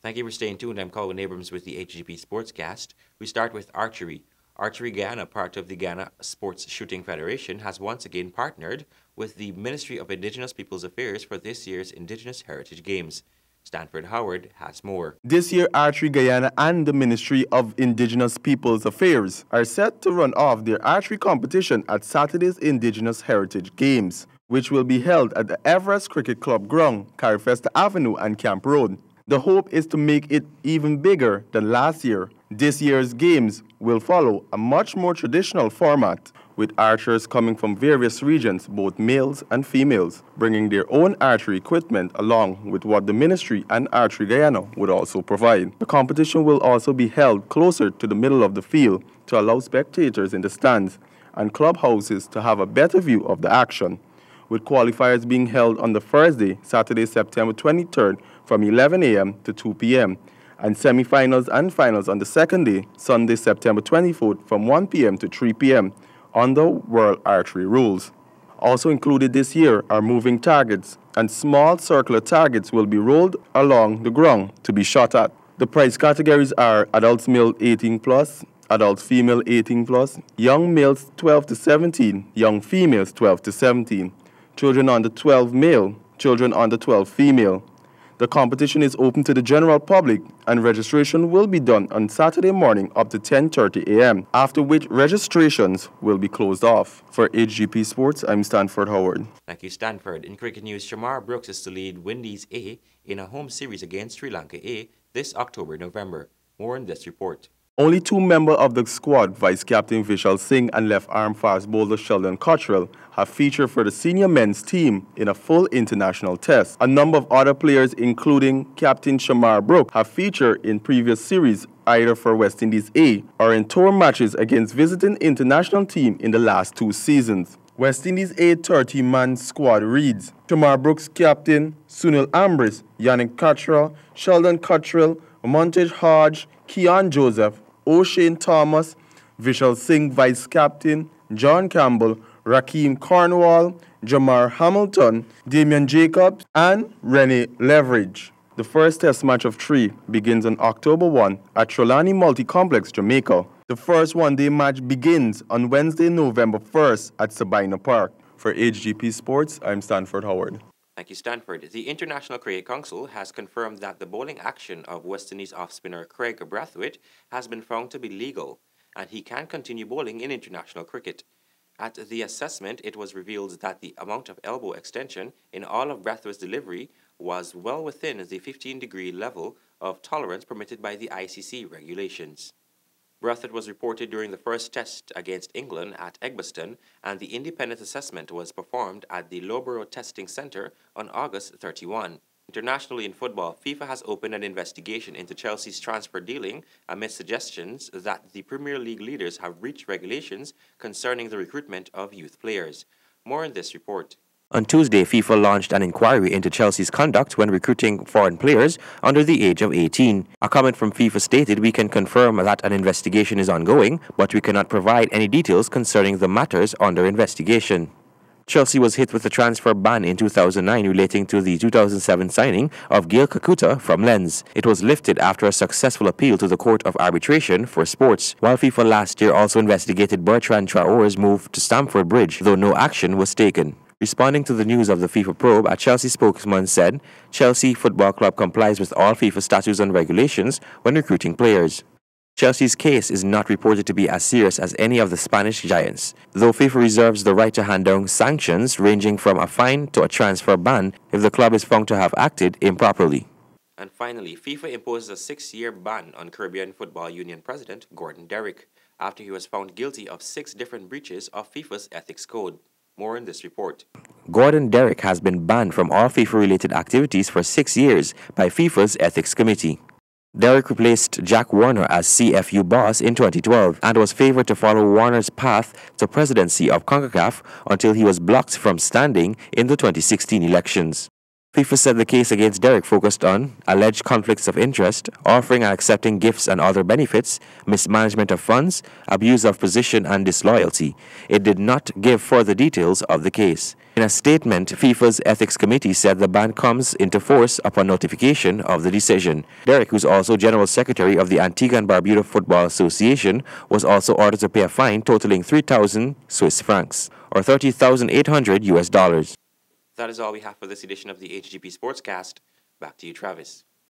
Thank you for staying tuned. I'm Colin Abrams with the HGP Sportscast. We start with archery. Archery Guyana, part of the Ghana Sports Shooting Federation, has once again partnered with the Ministry of Indigenous Peoples Affairs for this year's Indigenous Heritage Games. Stanford Howard has more. This year, Archery Guyana and the Ministry of Indigenous Peoples Affairs are set to run off their archery competition at Saturday's Indigenous Heritage Games, which will be held at the Everest Cricket Club ground, Carifesta Avenue and Camp Road. The hope is to make it even bigger than last year. This year's games will follow a much more traditional format, with archers coming from various regions, both males and females, bringing their own archery equipment along with what the Ministry and Archery Guyana would also provide. The competition will also be held closer to the middle of the field to allow spectators in the stands and clubhouses to have a better view of the action, with qualifiers being held on the Thursday, Saturday, September 23rd from 11 a.m. to 2 p.m., and semi-finals and finals on the second day, Sunday, September 24th from 1 p.m. to 3 p.m. under World Archery rules. Also included this year are moving targets, and small circular targets will be rolled along the ground to be shot at. The prize categories are adults male 18+, adults female 18+, young males 12 to 17, young females 12 to 17, children under 12 male, children under 12 female. The competition is open to the general public, and registration will be done on Saturday morning up to 10:30 a.m., after which registrations will be closed off. For HGP Sports, I'm Stanford Howard. Thank you, Stanford. In cricket news, Shamar Brooks is to lead Windies A in a home series against Sri Lanka A this October-November. More in this report. Only two members of the squad, Vice Captain Vishal Singh and left-arm fast bowler Sheldon Cottrell, have featured for the senior men's team in a full international test. A number of other players, including Captain Shamar Brooks, have featured in previous series either for West Indies A or in tour matches against visiting international team in the last two seasons. West Indies A 30-man squad reads: Shamar Brooks captain, Sunil Ambrose, Yannick Cottrell, Sheldon Cottrell, Montage Hodge, Keon Joseph, O'Shane Thomas, Vishal Singh vice captain, John Campbell, Rakeem Cornwall, Jamar Hamilton, Damian Jacobs, and Rennie Leverage. The first test match of 3 begins on October 1 at Trelawney Multi-Complex, Jamaica. The first one-day match begins on Wednesday, November 1st at Sabina Park. For HGP Sports, I'm Stanford Howard. Thank you, Stanford. The International Cricket Council has confirmed that the bowling action of West Indies off-spinner Craig Brathwaite has been found to be legal, and he can continue bowling in international cricket. At the assessment, it was revealed that the amount of elbow extension in all of Brathwaite's delivery was well within the 15-degree level of tolerance permitted by the ICC regulations. Brathwaite was reported during the first test against England at Edgbaston, and the independent assessment was performed at the Loughborough Testing Centre on August 31. Internationally in football, FIFA has opened an investigation into Chelsea's transfer dealing amid suggestions that the Premier League leaders have breached regulations concerning the recruitment of youth players. More in this report. On Tuesday, FIFA launched an inquiry into Chelsea's conduct when recruiting foreign players under the age of 18. A comment from FIFA stated, "We can confirm that an investigation is ongoing, but we cannot provide any details concerning the matters under investigation." Chelsea was hit with a transfer ban in 2009 relating to the 2007 signing of Gail Kakuta from Lens. It was lifted after a successful appeal to the Court of Arbitration for Sports, while FIFA last year also investigated Bertrand Traore's move to Stamford Bridge, though no action was taken. Responding to the news of the FIFA probe, a Chelsea spokesman said, "Chelsea Football Club complies with all FIFA statutes and regulations when recruiting players." Chelsea's case is not reported to be as serious as any of the Spanish giants, though FIFA reserves the right to hand down sanctions ranging from a fine to a transfer ban if the club is found to have acted improperly. And finally, FIFA imposes a 6-year ban on Caribbean Football Union President Gordon Derrick after he was found guilty of 6 different breaches of FIFA's ethics code. More in this report. Gordon Derrick has been banned from all FIFA-related activities for 6 years by FIFA's Ethics Committee. Derrick replaced Jack Warner as CFU boss in 2012 and was favored to follow Warner's path to presidency of CONCACAF until he was blocked from standing in the 2016 elections. FIFA said the case against Derek focused on alleged conflicts of interest, offering and accepting gifts and other benefits, mismanagement of funds, abuse of position, and disloyalty. It did not give further details of the case. In a statement, FIFA's Ethics Committee said the ban comes into force upon notification of the decision. Derek, who's also General Secretary of the Antigua and Barbuda Football Association, was also ordered to pay a fine totaling 3,000 Swiss francs, or $30,800 US. That is all we have for this edition of the HGP Sportscast. Back to you, Travis.